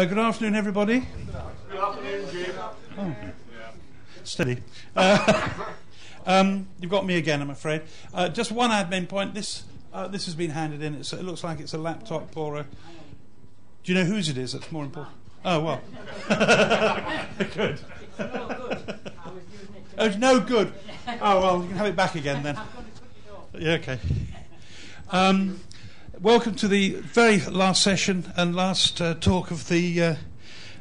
Good afternoon, everybody. Good afternoon, Jim. Oh. Steady. You've got me again, I'm afraid. Just one admin point. This has been handed in. It looks like it's a laptop or a... Do you know whose it is? That's more important. Oh, well. Good. Oh, it's no good. Oh, well, you can have it back again then. Yeah, okay. Welcome to the very last session and last talk of the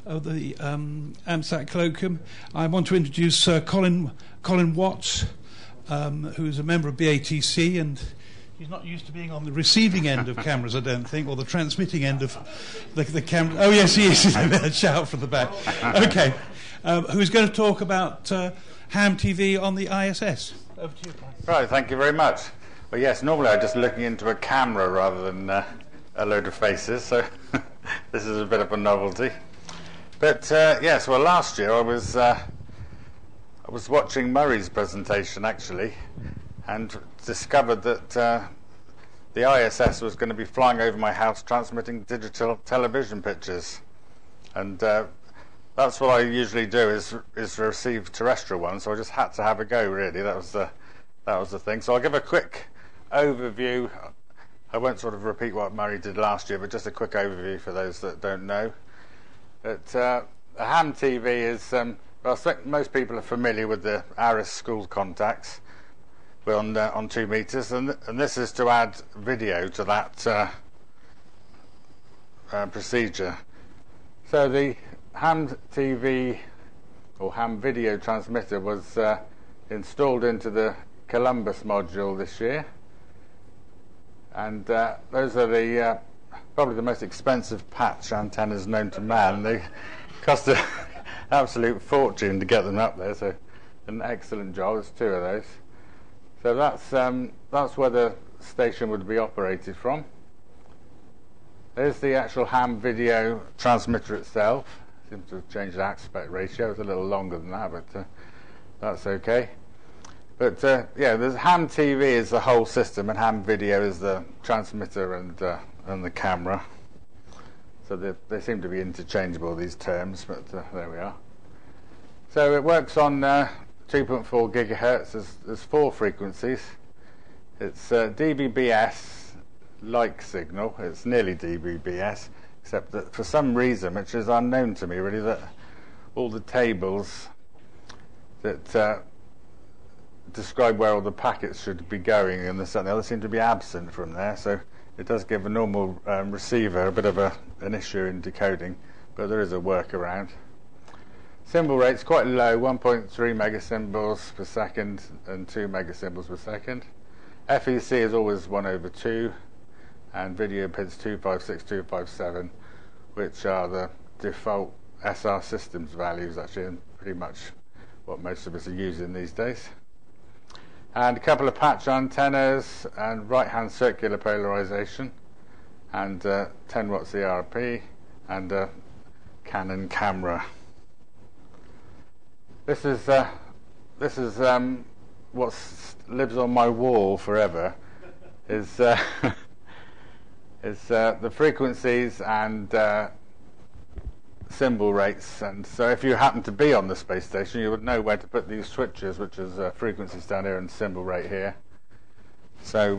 AMSAT Colloquium. I want to introduce Colin Watts, who's a member of BATC, and he's not used to being on the receiving end of cameras, I don't think, or the transmitting end of the camera. Oh, yes, he is. A shout from the back. Okay. Who's going to talk about ham TV on the ISS. Over to you, Colin. Right, thank you very much. Well, yes, normally I'm just looking into a camera rather than a load of faces, so this is a bit of a novelty. But yes, well, last year I was watching Murray's presentation actually, and discovered that the ISS was going to be flying over my house, transmitting digital television pictures, and that's what I usually do is receive terrestrial ones. So I just had to have a go. Really, that was the thing. So I'll give a quick overview. I won't sort of repeat what Murray did last year, but just a quick overview for those that don't know. A ham TV is, well, I think most people are familiar with the ARISS school contacts. We're on 2 meters, and this is to add video to that procedure. So the ham TV or ham video transmitter was installed into the Columbus module this year, and those are the probably the most expensive patch antennas known to man. They cost an absolute fortune to get them up there, so an excellent job. There's 2 of those. So that's where the station would be operated from. There's the actual ham video transmitter itself. Seems to have changed the aspect ratio. It's a little longer than that, but that's okay. But yeah, there's ham TV is the whole system, and ham video is the transmitter and the camera. So they seem to be interchangeable, these terms, but there we are. So it works on 2.4 gigahertz. There's 4 frequencies. It's DBBS-like signal. It's nearly DBBS, except that for some reason, which is unknown to me really, that all the tables that describe where all the packets should be going and this and the other seem to be absent from there. So it does give a normal receiver a bit of an issue in decoding, but there is a workaround. Symbol rate's quite low, 1.3 megasymbols per second and 2 megasymbols per second. FEC is always 1/2, and video PIDs 256, 257, which are the default SR systems values actually, and pretty much what most of us are using these days. And a couple of patch antennas and right-hand circular polarization, and 10 watts ERP, and a Canon camera. This is what lives on my wall forever. Is the frequencies and symbol rates, and so if you happen to be on the space station, you would know where to put these switches, which is frequencies down here and symbol rate here. So,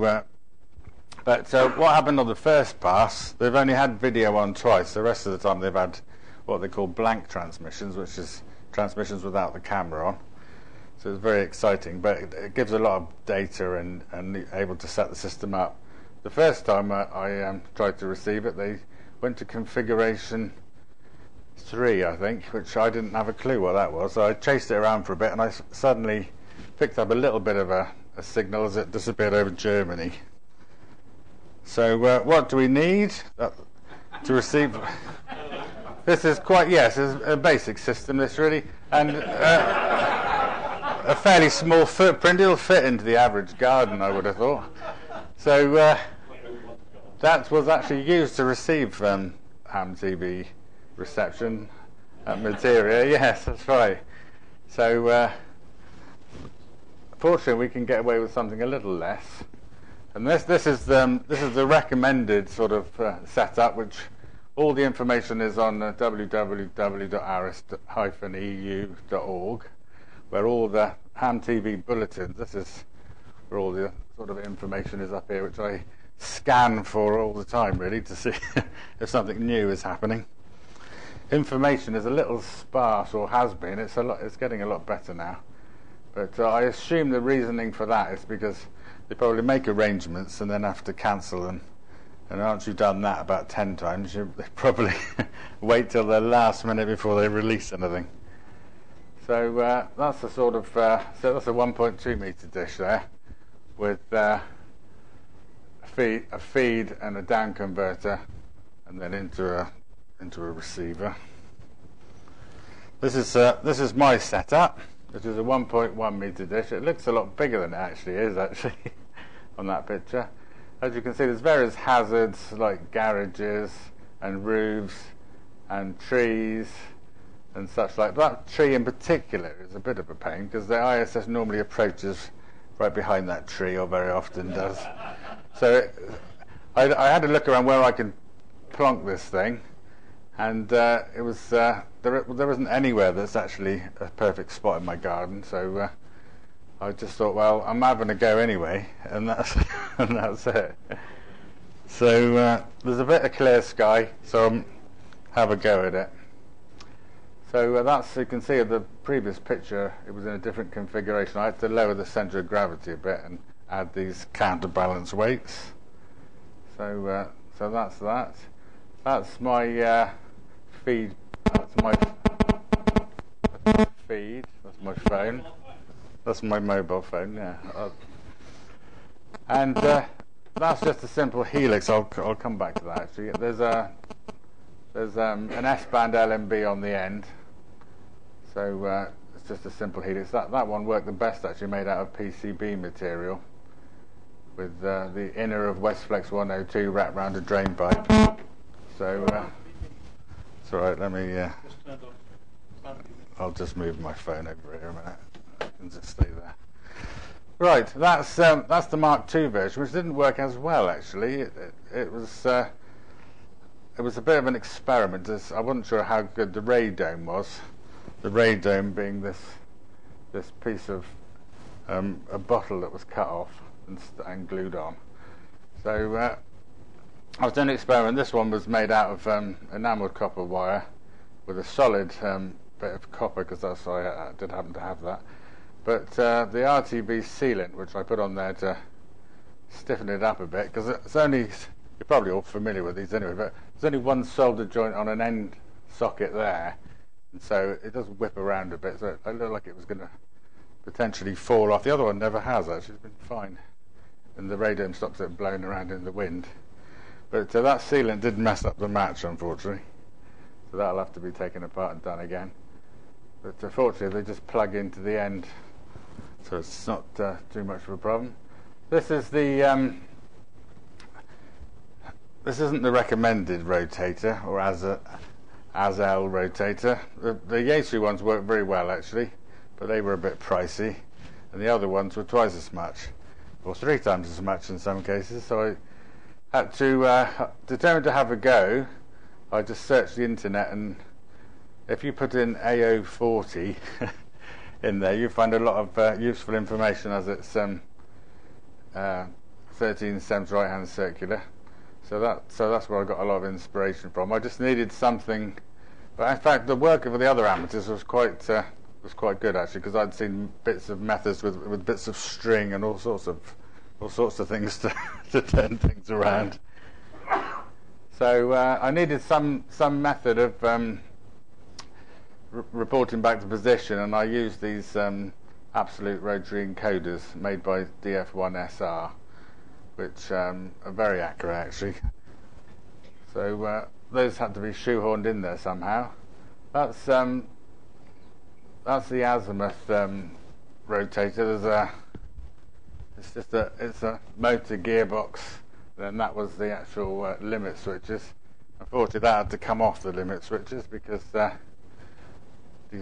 but what happened on the first pass? They've only had video on twice. The rest of the time, they've had what they call blank transmissions, which is transmissions without the camera on. So it's very exciting, but it gives a lot of data and able to set the system up. The first time I tried to receive it, they went to configuration 3, I think, which I didn't have a clue what that was. So I chased it around for a bit, and I suddenly picked up a little bit of a signal as it disappeared over Germany. So what do we need to receive? This is quite, yes, it's a basic system, this really, and a fairly small footprint. It'll fit into the average garden, I would have thought. So that was actually used to receive ham TV reception material. Yes, that's right. So fortunately, we can get away with something a little less. And this is the recommended sort of setup, which All the information is on www.ariss-eu.org, where all the ham TV bulletins, this is where all the sort of information is up here, which I scan for all the time, really, to see if something new is happening. Information is a little sparse, or has been. It's getting a lot better now. But I assume the reasoning for that is because they probably make arrangements and then have to cancel them. And once you've done that about 10 times, they probably wait till the last minute before they release anything. So that's a sort of so that's a 1.2 metre dish there, with a feed and a down converter, and then into a receiver. This is my setup. This is a 1.1 metre dish. It looks a lot bigger than it actually is on that picture. As you can see, there's various hazards like garages and roofs and trees and such like. That tree in particular is a bit of a pain because the ISS normally approaches right behind that tree, or very often does. So I had to look around where I can plonk this thing, and it was there isn't anywhere that's actually a perfect spot in my garden. So I just thought, well, I'm having a go anyway, and that's and that's it. So there's a bit of clear sky, so I'll have a go at it. So that's, you can see in the previous picture, it was in a different configuration. I had to lower the centre of gravity a bit and add these counterbalance weights. So so that's that. That's my feed. That's my feed. That's my phone. That's my mobile phone, yeah. And that's just a simple helix. I'll come back to that actually. There's an S-band LMB on the end, so it's just a simple helix. That one worked the best actually, made out of PCB material, with the inner of Westflex 102 wrapped around a drain pipe. So it's all right. Let me. I'll just move my phone over here a minute. I can just stay there. Right, that's the Mark II version, which didn't work as well actually. It was a bit of an experiment. I wasn't sure how good the radome was. The radome being this piece of a bottle that was cut off and glued on. So I was doing an experiment. This one was made out of enamelled copper wire with a solid bit of copper, because I did happen to have that. But the RTV sealant, which I put on there to stiffen it up a bit, because it's only, you're probably all familiar with these anyway, but there's only one solder joint on an end socket there, and so it does whip around a bit, so it looked like it was going to potentially fall off. The other one never has actually, it's been fine, and the radome stops it blowing around in the wind. But that sealant did mess up the match, unfortunately, so that'll have to be taken apart and done again. But fortunately they just plug into the end, so it's not too much of a problem. This is the this isn't the recommended rotator, or ASL rotator. The Yaesu ones work very well actually, but they were a bit pricey, and the other ones were twice as much, or 3 times as much in some cases. So I had to determine to have a go. I just searched the internet, and if you put in AO40 in there, you find a lot of useful information, as it's 13 stems right-hand circular. So that's where I got a lot of inspiration from. I just needed something, but in fact the work of the other amateurs was quite good actually, because I'd seen bits of methods with bits of string and all sorts of things to turn things around. So I needed some method of reporting back to position, and I used these absolute rotary encoders made by DF1SR, which are very accurate actually. So those had to be shoehorned in there somehow. That's the azimuth rotator. It's a motor gearbox. Then that was the actual limit switches. Unfortunately, that had to come off the limit switches because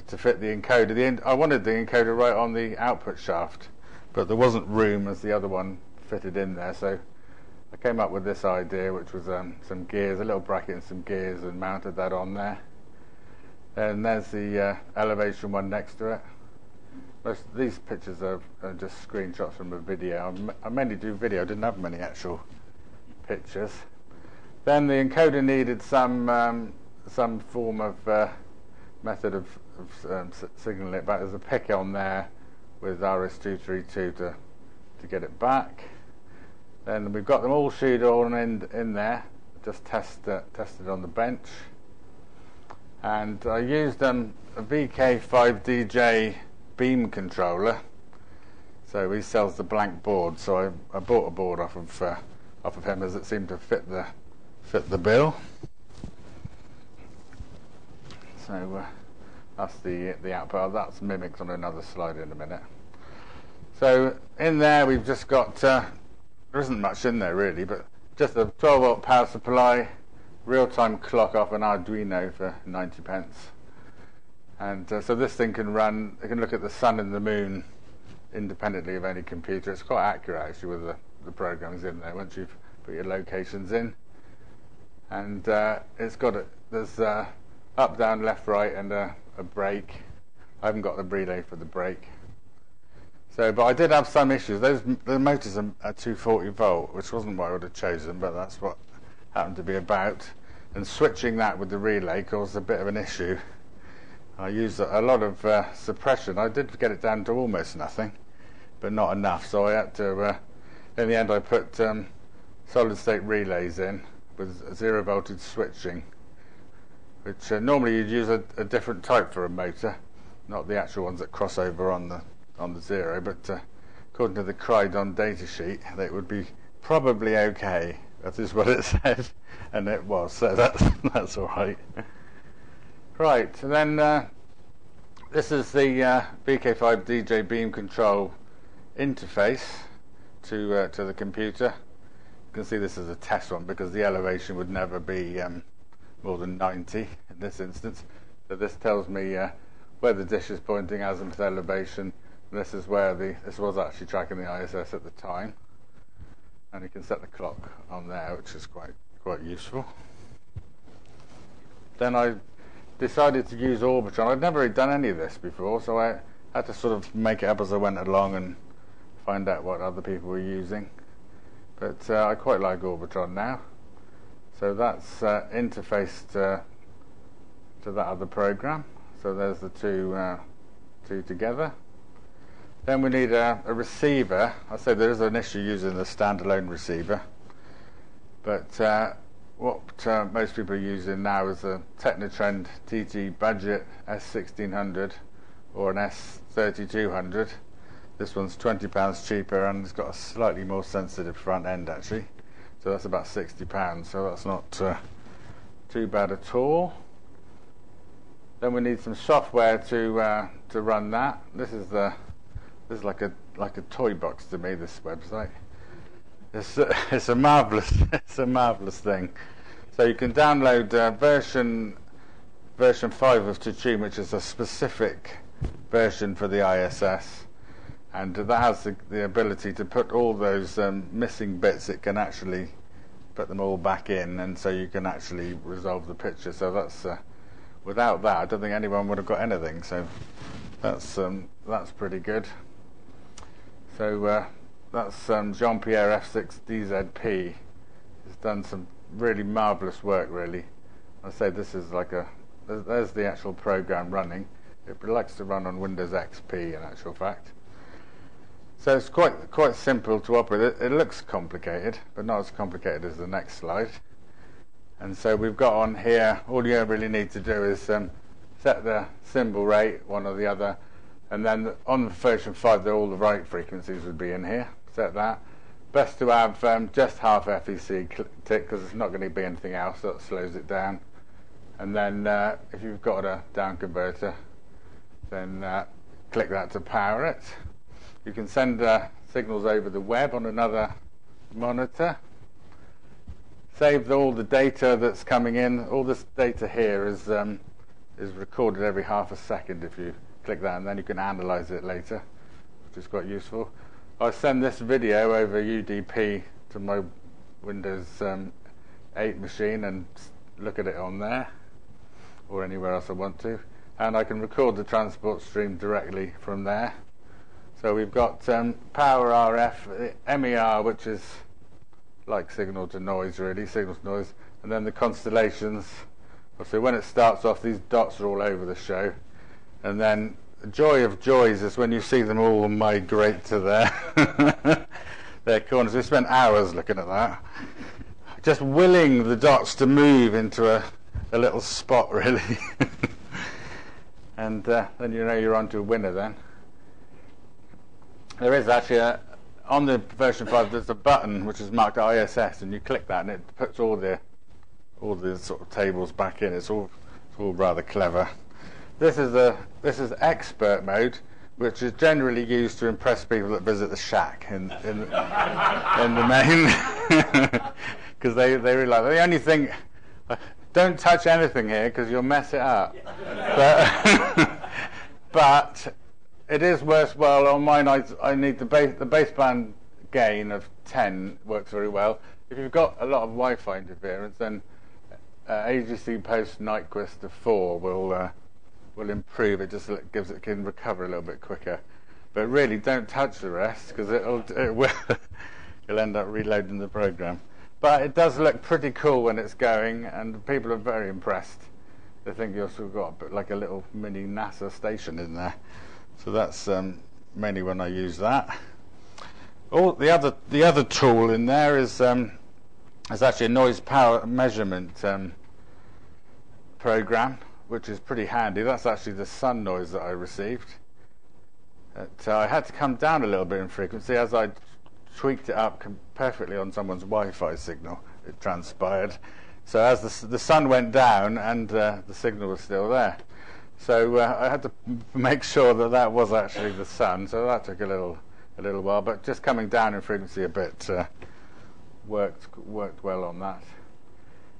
to fit the encoder. I wanted the encoder right on the output shaft, but there wasn't room as the other one fitted in there, so I came up with this idea, which was some gears, a little bracket and some gears, and mounted that on there. And there's the elevation one next to it. Most of these pictures are just screenshots from a video. I mainly do video, I didn't have many actual pictures. Then the encoder needed some form of method of signaling it back. There's a pick on there with ARISS 232 to get it back. Then we've got them all sheared on in there, just tested on the bench. And I used a VK5DJ beam controller. So he sells the blank board, so I bought a board off of him, as it seemed to fit the bill. So that's the output. That's mimicked on another slide in a minute. So in there we've just got, there isn't much in there really, but just a 12-volt power supply, real-time clock off an Arduino for 90p. And so this thing can run, it can look at the sun and the moon independently of any computer. It's quite accurate actually with the programs in there once you've put your locations in. And it's got there's up, down, left, right, and a brake. I haven't got the relay for the brake. So, but I did have some issues. The motors are 240 volt, which wasn't what I would have chosen, but that's what happened to be about. And switching that with the relay caused a bit of an issue. I used a lot of suppression. I did get it down to almost nothing, but not enough. So I had to, in the end I put solid state relays in with 0 voltage switching, which normally you'd use a different type for a motor, not the actual ones that cross over on the 0, but according to the Crydon datasheet, that would be probably okay. That is what it said, and it was, so that's all right. Right, and then this is the VK5 DJ beam control interface to the computer. You can see this is a test one because the elevation would never be more than 90 in this instance. So this tells me where the dish is pointing, azimuth elevation. And this is where this was actually tracking the ISS at the time. And you can set the clock on there, which is quite useful. Then I decided to use Orbitron. I'd never done any of this before, so I had to sort of make it up as I went along and find out what other people were using. But I quite like Orbitron now. So that's interfaced to that other program. So there's the two together. Then we need a receiver. I say there is an issue using the standalone receiver, but what most people are using now is a Technotrend TG Budget S1600 or an S3200. This one's £20 cheaper and it's got a slightly more sensitive front end actually, so that's about £60. So that's not too bad at all. Then we need some software to run that. This is like a toy box to me. This website. It's a marvelous thing. So you can download version 5 of Tune, which is a specific version for the ISS, and that has the ability to put all those missing bits. It can actually put them all back in, and so you can actually resolve the picture. So that's without that, I don't think anyone would have got anything. So that's pretty good. So that's Jean-Pierre F6DZP. He's done some really marvellous work, really. I say this is like there's the actual program running. It likes to run on Windows XP in actual fact. So it's quite simple to operate. It looks complicated, but not as complicated as the next slide. And so we've got on here, all you really need to do is set the symbol rate, one or the other, and then on version 5 all the right frequencies would be in here. Set that. Best to have just half FEC tick because it's not going to be anything else, so that slows it down. And then if you've got a down converter, then click that to power it. You can send signals over the web on another monitor. Save all the data that's coming in. All this data here is recorded every half a second if you click that, and then you can analyze it later, which is quite useful. I send this video over UDP to my Windows 8 machine and look at it on there, or anywhere else I want to, and I can record the transport stream directly from there. So we've got power RF, MER, which is like signal to noise really, signal to noise, and then the constellations. So when it starts off, these dots are all over the show, and then the joy of joys is when you see them all migrate to their corners. We spent hours looking at that, just willing the dots to move into a little spot really. And then you know you're on to a winner then. There is actually on the version 5 there's a button which is marked ISS, and you click that and it puts all the sort of tables back in. It's all rather clever. This is expert mode, which is generally used to impress people that visit the shack in the main, because they really like it. The only thing, don't touch anything here because you'll mess it up. But it is worthwhile. On mine, I need the baseband gain of 10 works very well. If you've got a lot of Wi-Fi interference, then AGC post Nyquist of 4 will improve. It just can recover a little bit quicker. But really, don't touch the rest because you'll end up reloading the program. But it does look pretty cool when it's going, and people are very impressed. They think you've sort of got a bit like a little mini NASA station in there. So that's mainly when I use that. The other tool in there is actually a noise power measurement program, which is pretty handy. That's actually the sun noise that I received. I had to come down a little bit in frequency as I tweaked it up perfectly on someone's Wi-Fi signal. It transpired. So as the sun went down, and the signal was still there. So I had to make sure that was actually the sun. So that took a little while, but just coming down in frequency a bit worked well on that.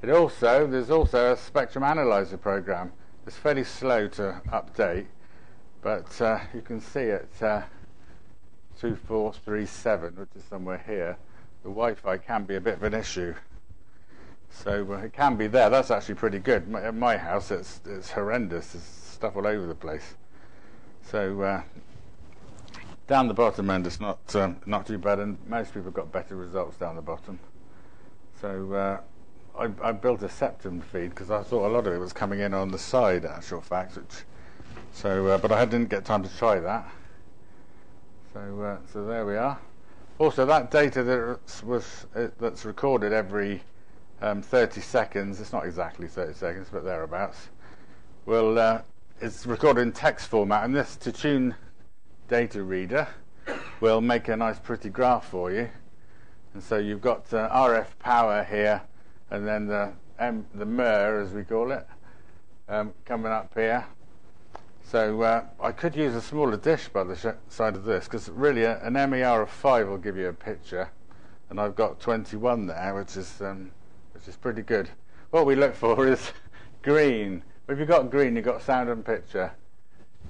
There's also a spectrum analyzer program. It's fairly slow to update, but you can see at 2437, which is somewhere here, the Wi-Fi can be a bit of an issue. So it can be there. That's actually pretty good. At my house, it's horrendous. There's stuff all over the place. So down the bottom end, it's not too bad, and most people got better results down the bottom. So I built a septum feed because I thought a lot of it was coming in on the side, actual fact. But I didn't get time to try that. So there we are. Also, that data that's recorded every 30 seconds. It's not exactly 30 seconds, but thereabouts. It's recorded in text format, and this to-tune data reader will make a nice, pretty graph for you. And so you've got RF power here, and then the MER, as we call it, coming up here. So I could use a smaller dish by the side of this, because really an MER of 5 will give you a picture, and I've got 21 there, which is pretty good. What we look for is green. If you've got green, you've got sound and picture.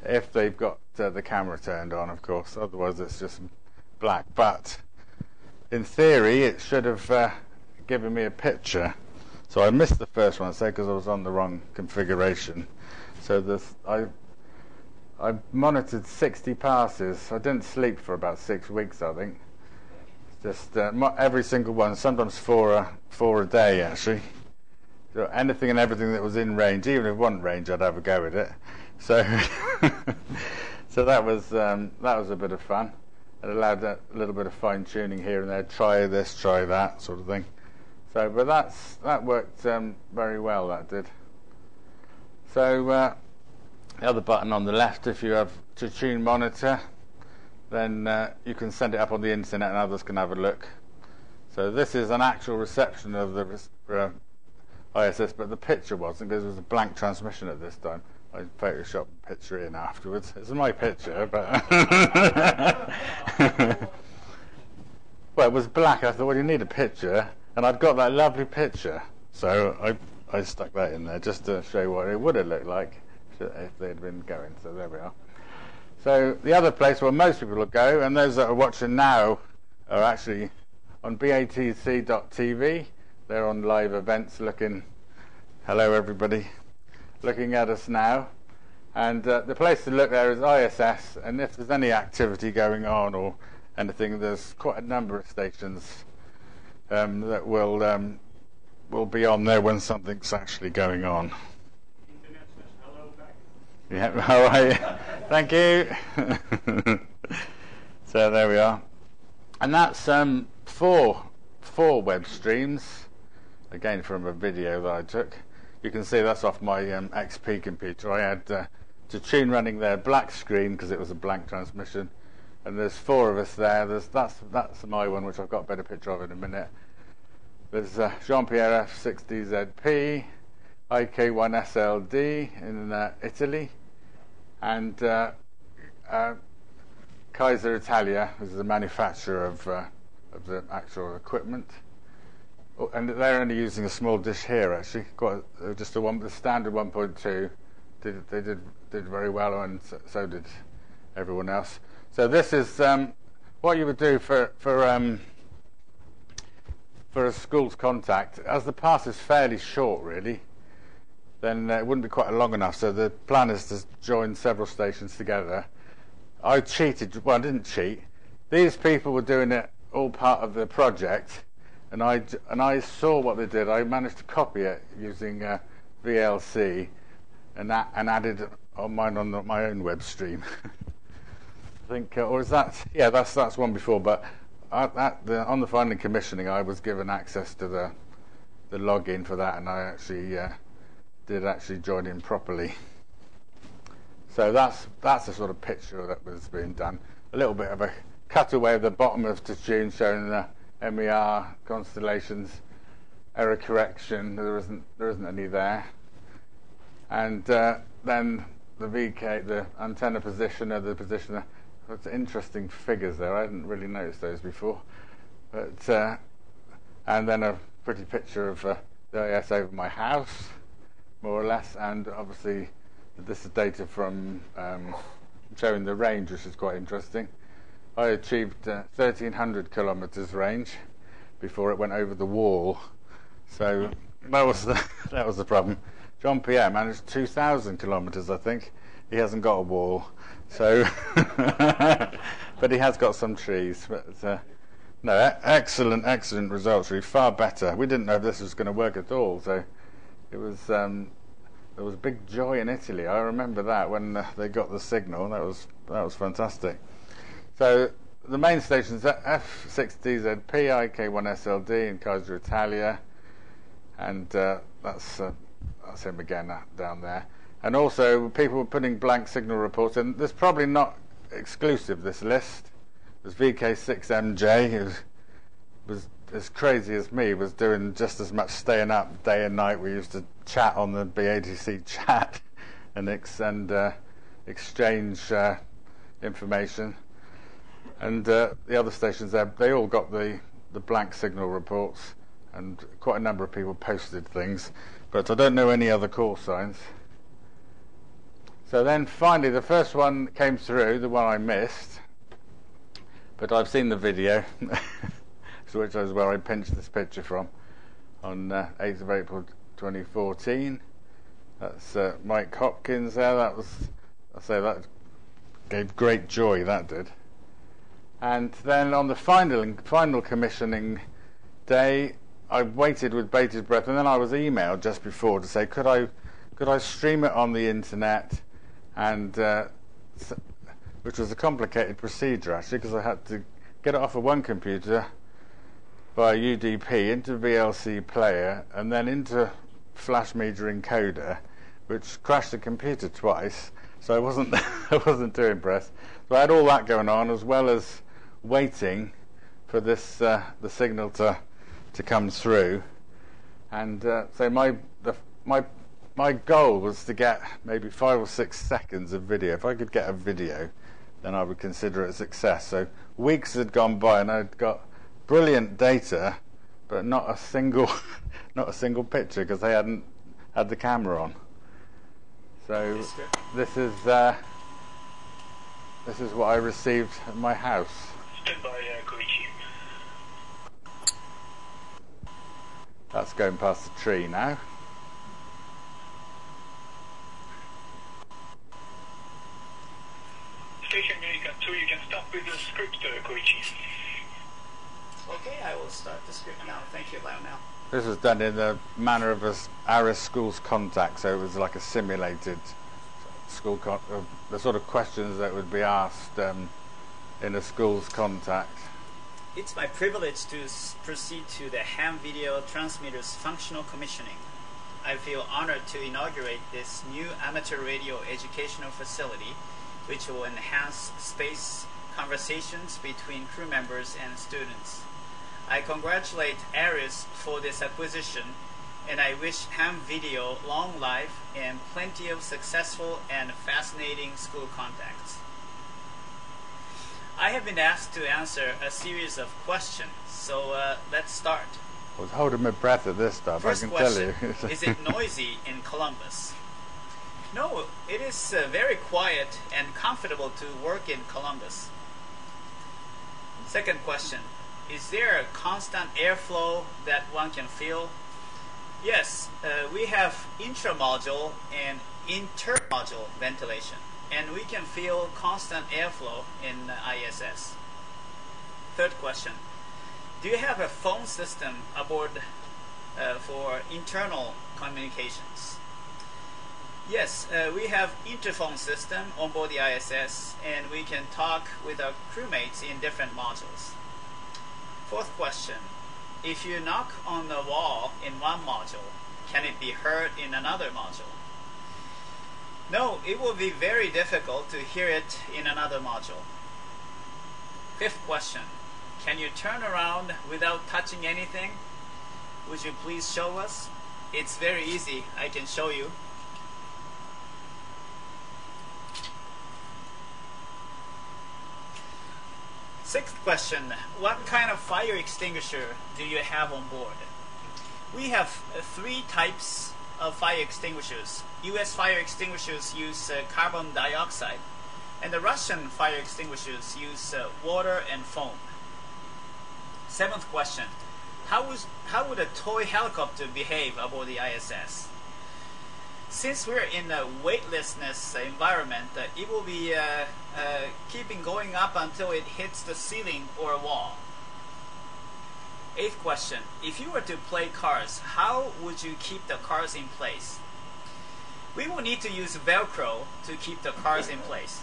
If they've got the camera turned on, of course. Otherwise, it's just black. But in theory, it should have given me a picture. So I missed the first one, say, because I was on the wrong configuration. So I monitored 60 passes. I didn't sleep for about 6 weeks, I think. Just every single one, sometimes four a day, actually. So anything and everything that was in range, even if it wasn't range, I'd have a go at it. So, so that was a bit of fun. It allowed a little bit of fine tuning here and there. Try this, try that, sort of thing. So, but that worked very well. That did. So the other button on the left, if you have to tune monitor, then you can send it up on the internet and others can have a look. So this is an actual reception of the ISS, but the picture wasn't, because it was a blank transmission at this time. I photoshopped the picture in afterwards. It's my picture, but well, it was black. I thought, well, you need a picture, and I'd got that lovely picture, so I stuck that in there just to show what it would have looked like if they'd been going. So there we are. So the other place where most people will go, and those that are watching now are actually on batc.tv. They're on live events looking, hello everybody, looking at us now. And the place to look there is ISS, and if there's any activity going on or anything, there's quite a number of stations that will be on there when something's actually going on. Internet says hello back. Yeah, all right. Thank you. So there we are. And that's four web streams, again from a video that I took. You can see that's off my XP computer. I had to tune running there black screen because it was a blank transmission, and there's 4 of us there. That's my one, which I've got a better picture of in a minute. There's Jean-Pierre F60ZP, IK1SLD in Italy, and Kaiser Italia, which is the manufacturer of the actual equipment. Oh, and they're only using a small dish here, actually. Just the standard 1.2. They did very well, and so did everyone else. So this is what you would do for a school's contact. As the pass is fairly short, really, then it wouldn't be quite long enough. So the plan is to join several stations together. I cheated. Well, I didn't cheat. These people were doing it all part of the project, and I saw what they did. I managed to copy it using VLC, and added on my own web stream. I think, or is that? Yeah, that's one before. But on the final commissioning, I was given access to the login for that, and I actually did join in properly. So that's the sort of picture that was being done. A little bit of a cutaway of the bottom of the tune showing the MER constellations, error correction. There isn't any there, and then the VK, the antenna positioner, the positioner. It's interesting figures there. I hadn't really noticed those before, but and then a pretty picture of the IS over my house, more or less, and obviously this is data from showing the range, which is quite interesting. I achieved 1,300 kilometres range before it went over the wall, so that was the problem. John Pierre managed 2,000 kilometres, I think. He hasn't got a wall, so but he has got some trees. But no, excellent results. Really, far better. We didn't know if this was going to work at all, so it was. There was big joy in Italy. I remember that when they got the signal. That was fantastic. So the main stations are F60ZP, IK1SLD in Kaiser Italia, and that's him again down there. And also people were putting blank signal reports in. There's probably not exclusive, this list. There's VK6MJ, who was as crazy as me, was doing just as much staying up day and night. We used to chat on the BATC chat and exchange information. And the other stations there, they all got the blank signal reports, and quite a number of people posted things, but I don't know any other call signs. So then finally the first one came through, the one I missed, but I've seen the video, which is where I pinched this picture from, on 8th of April 2014. That's Mike Hopkins there. That gave great joy, that did. And then on the final commissioning day, I waited with bated breath, and then I was emailed just before to say, could I stream it on the internet, and which was a complicated procedure actually, because I had to get it off of one computer via UDP into VLC player and then into flash meter encoder, which crashed the computer twice. So I wasn't too impressed. So I had all that going on, as well as waiting for this the signal to come through. And so my goal was to get maybe 5 or 6 seconds of video. If I could get a video, then I would consider it a success. So weeks had gone by, and I'd got brilliant data, but not a single picture, because they hadn't had the camera on. So this is what I received at my house. Stood by Koichi. That's going past the tree now. Station America 2, you can start with the script, Koichi. Okay, I will start the script now. Thank you, Lionel. This was done in the manner of a ARISS schools contact, so it was like a simulated school the sort of questions that would be asked in a school's contact. It's my privilege to proceed to the ham video transmitter's functional commissioning. I feel honored to inaugurate this new amateur radio educational facility, which will enhance space conversations between crew members and students. I congratulate ARISS for this acquisition, and I wish ham video long life and plenty of successful and fascinating school contacts. I have been asked to answer a series of questions, so let's start. I was holding my breath at this stuff, First I can question, tell you. is it noisy in Columbus? No, it is very quiet and comfortable to work in Columbus. Second question, is there a constant airflow that one can feel? Yes, we have intra-module and inter-module ventilation, and we can feel constant airflow in ISS. Third question, do you have a phone system aboard for internal communications? Yes, we have interphone system on board the ISS, and we can talk with our crewmates in different modules. Fourth question, if you knock on the wall in one module, can it be heard in another module? No, it will be very difficult to hear it in another module. Fifth question, can you turn around without touching anything? Would you please show us? It's very easy, I can show you. Sixth question, what kind of fire extinguisher do you have on board? We have three types of fire extinguishers. US fire extinguishers use carbon dioxide, and the Russian fire extinguishers use water and foam. Seventh question, how would a toy helicopter behave aboard the ISS? Since we're in a weightlessness environment, it will be keeping going up until it hits the ceiling or a wall. Eighth question, if you were to play cars, how would you keep the cars in place? We will need to use Velcro to keep the cars in place.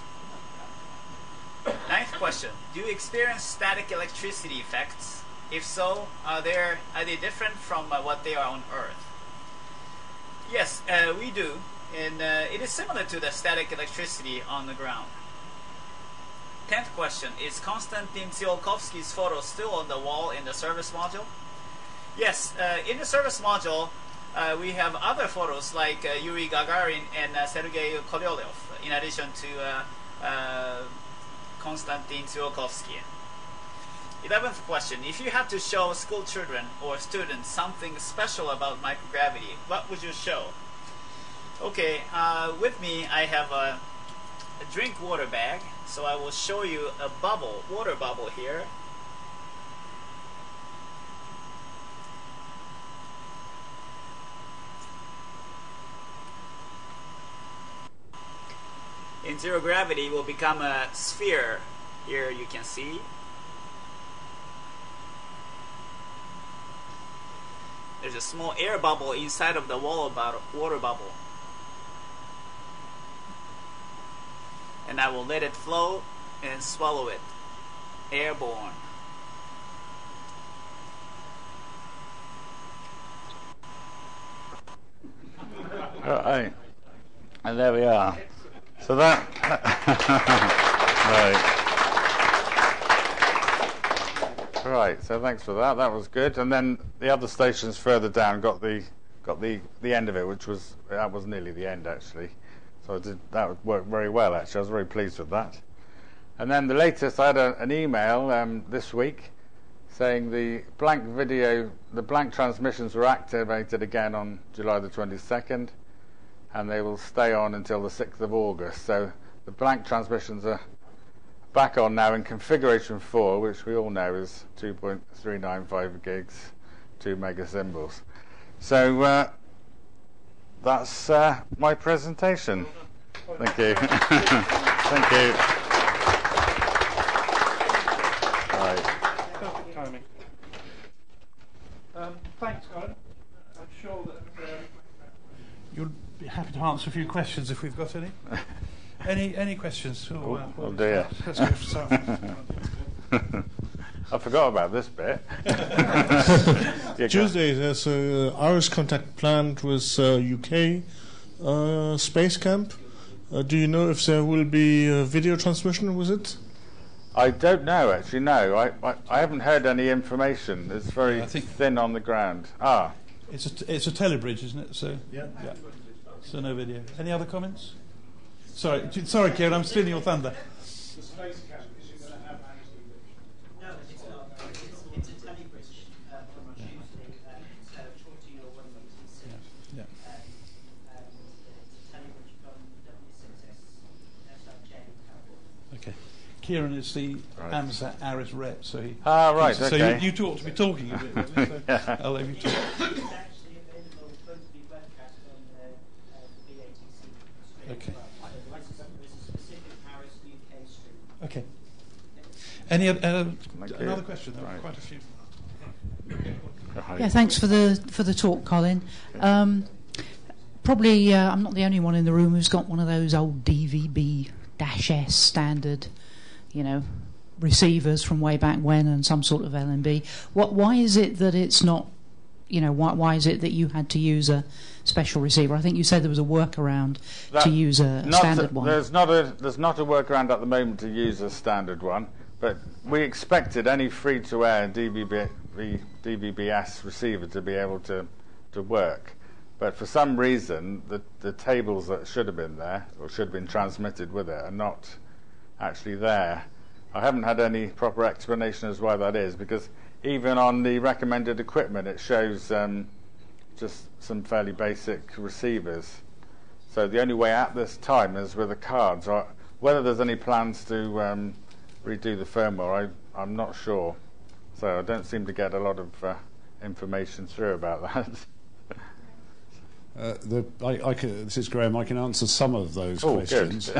Ninth question, do you experience static electricity effects? If so, are they different from what they are on Earth? Yes, we do, and it is similar to the static electricity on the ground. 10th question, is Konstantin Tsiolkovsky's photo still on the wall in the service module? Yes, in the service module, we have other photos like Yuri Gagarin and Sergei Korolev, in addition to Konstantin Tsiolkovsky. 11th question, if you had to show school children or students something special about microgravity, what would you show? Okay, with me I have a drink water bag, so I will show you a bubble, water bubble here. In zero gravity, it will become a sphere. Here you can see. There's a small air bubble inside of the water bubble. And I will let it flow and swallow it. Airborne. Right. And there we are. So that right, so thanks for that. That was good. And then the other stations further down got the end of it, which was nearly the end actually. So that worked very well actually. I was very pleased with that. And then the latest, I had an email this week saying the blank transmissions were activated again on July the 22nd, and they will stay on until the 6th of August. So the blank transmissions are back on now in configuration 4, which we all know is 2.395 gigs, 2 mega symbols. So that's my presentation. Thank you. Thank you. Right. Perfect timing. Thanks, Colin. I'm sure that you'll be happy to answer a few questions if we've got any. Any questions? Oh dear. Let's go for some. I forgot about this bit. Tuesday, there's a ARISS contact planned with UK Space Camp. Do you know if there will be a video transmission with it? I don't know, actually, no. I haven't heard any information. It's very thin on the ground. Ah. It's a telebridge, isn't it? So yeah. So no video. Any other comments? Sorry, Kieran, I'm stealing your thunder. The space camp, is it going to have ARISS? No, it's not. It's a telebridge on Tuesday, 14 or 1 UTC. Yeah. It's a telebridge from W6SRJ. Okay. Kieran is the AMSAT ARISS rep, so he. Right. So okay. you ought to be talking a bit. So Yeah. I'll let you talk. It's actually available, it's going to be webcast on the BATC stream. Okay. There's a specific ARISS UK stream. Okay. Any you. another question? There were Right. quite a few. Yeah, thanks for the talk, Colin. Probably I'm not the only one in the room who's got one of those old DVB-S standard, receivers from way back when, and some sort of LNB. Why is it that it's not? Why is it that you had to use a special receiver? I think you said there was a workaround to use a standard one. There's not a workaround at the moment to use a standard one, but we expected any free-to-air DVB-S receiver to be able to work. But for some reason, the tables that should have been there, or should have been transmitted with it, are not actually there. I haven't had any proper explanation as why that is, because even on the recommended equipment it shows just some fairly basic receivers. So the only way at this time is with the cards. Whether there's any plans to redo the firmware, I'm not sure. So I don't seem to get a lot of information through about that. This is Graham. I can answer some of those questions.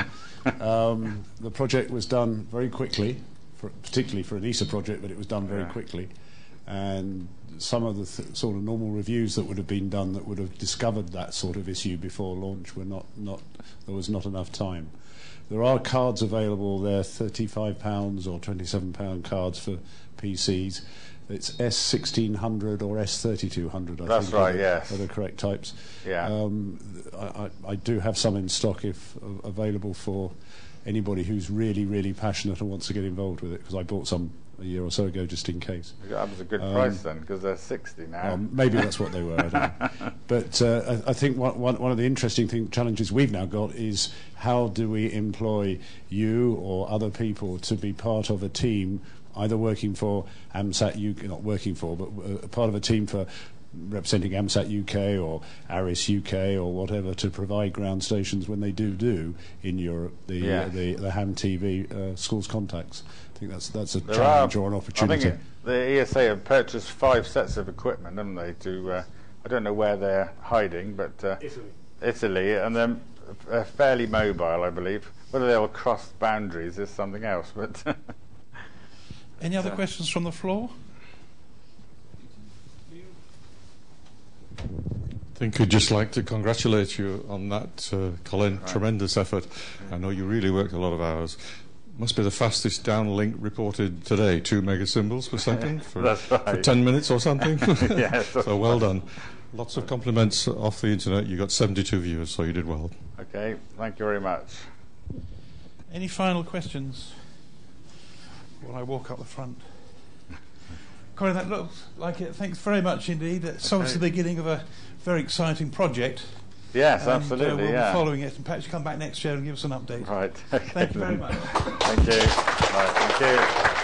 The project was done very quickly, particularly for an ESA project, but it was done very quickly. And some of the sort of normal reviews that would have been done that would have discovered that sort of issue before launch were not there was not enough time. There are cards available there, £35 or £27 cards for PCs. It's S1600 or S3200. That's right, yes. Are the correct types. Yeah. I do have some in stock if available for anybody who's really, really passionate and wants to get involved with it, because I bought some a year or so ago just in case. That was a good price then, because they're 60 now. Maybe that's what they were, I don't know. But I think one of the interesting challenges we've now got is how do we employ you or other people to be part of a team, either working for AMSAT UK, not working for, but part of a team for representing AMSAT UK or ARISS UK or whatever, to provide ground stations when they do in Europe the ham TV schools contacts. I think that's a challenge or an opportunity. I think the ESA have purchased 5 sets of equipment, haven't they? To I don't know where they're hiding, but Italy, and they're fairly mobile, I believe. Whether they'll cross boundaries is something else. But any other questions from the floor? I think I'd just like to congratulate you on that, Colin. Right. Tremendous effort. I know you really worked a lot of hours. Must be the fastest downlink reported today, 2 megasymbols per second for 10 minutes or something. Yes. So well done. Lots of compliments off the internet. You got 72 viewers, so you did well. Okay, thank you very much. Any final questions while I walk up the front? Colin, that looks like it. Thanks very much indeed. It's obviously the beginning of a very exciting project. Yes, and, absolutely. We'll be following it, and perhaps you come back next year and give us an update. Right. Okay. Thank you very much. Thank you. Right, thank you.